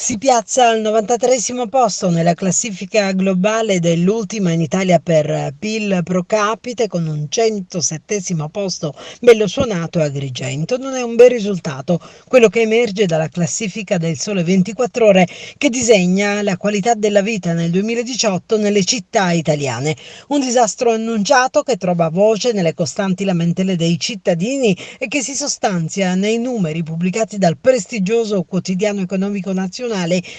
Si piazza al 93° posto nella classifica globale dell'ultima in Italia per PIL pro capite con un 107° posto bello suonato a Agrigento. Non è un bel risultato quello che emerge dalla classifica del Sole 24 Ore che disegna la qualità della vita nel 2018 nelle città italiane. Un disastro annunciato che trova voce nelle costanti lamentele dei cittadini e che si sostanzia nei numeri pubblicati dal prestigioso quotidiano economico nazionale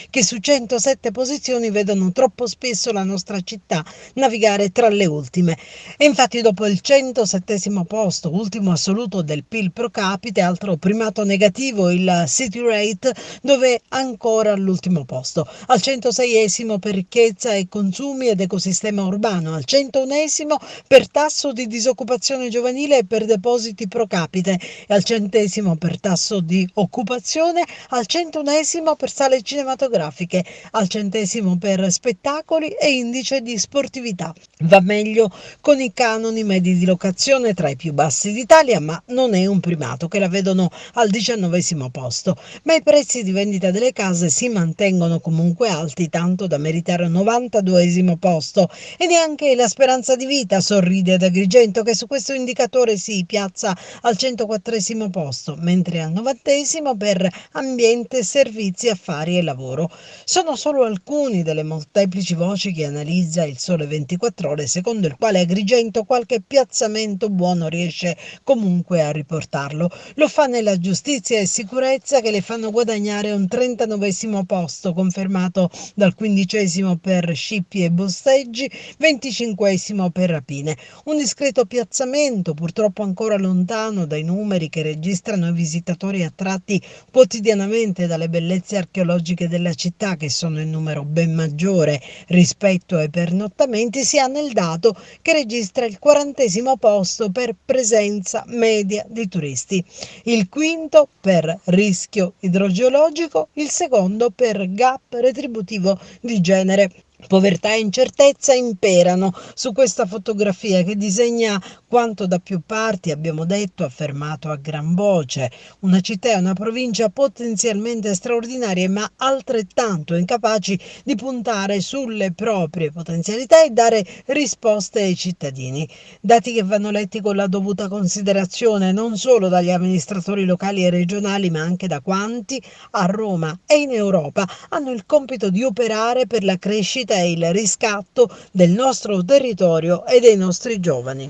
che su 107 posizioni vedono troppo spesso la nostra città navigare tra le ultime. E infatti dopo il 107° posto, ultimo assoluto del PIL pro capite, altro primato negativo il City Rate, dove ancora all'ultimo posto. Al 106° per ricchezza e consumi ed ecosistema urbano, al 101° per tasso di disoccupazione giovanile e per depositi pro capite, e al 100° per tasso di occupazione, al 101° per sale cinematografiche, al 100° per spettacoli e indice di sportività. Va meglio con i canoni medi di locazione tra i più bassi d'Italia, ma non è un primato che la vedono al 19° posto. Ma i prezzi di vendita delle case si mantengono comunque alti, tanto da meritare un 92° posto. E neanche la speranza di vita sorride ad Agrigento, che su questo indicatore si piazza al 104° posto, mentre al 90° per ambiente, servizi, affari e lavoro. Sono solo alcuni delle molteplici voci che analizza il Sole 24 Ore, secondo il quale Agrigento qualche piazzamento buono riesce comunque a riportarlo. Lo fa nella giustizia e sicurezza, che le fanno guadagnare un 39° posto, confermato dal 15° per scippi e bosteggi, 25° per rapine. Un discreto piazzamento, purtroppo ancora lontano dai numeri che registrano i visitatori attratti quotidianamente dalle bellezze archeologiche della città, che sono in numero ben maggiore rispetto ai pernottamenti, si ha nel dato che registra il 40° posto per presenza media di turisti, il quinto per rischio idrogeologico, il secondo per gap retributivo di genere. Povertà e incertezza imperano su questa fotografia che disegna quanto da più parti abbiamo detto, affermato a gran voce. Una città e una provincia potenzialmente straordinarie, ma altrettanto incapaci di puntare sulle proprie potenzialità e dare risposte ai cittadini. Dati che vanno letti con la dovuta considerazione non solo dagli amministratori locali e regionali, ma anche da quanti a Roma e in Europa hanno il compito di operare per la crescita e il riscatto del nostro territorio e dei nostri giovani.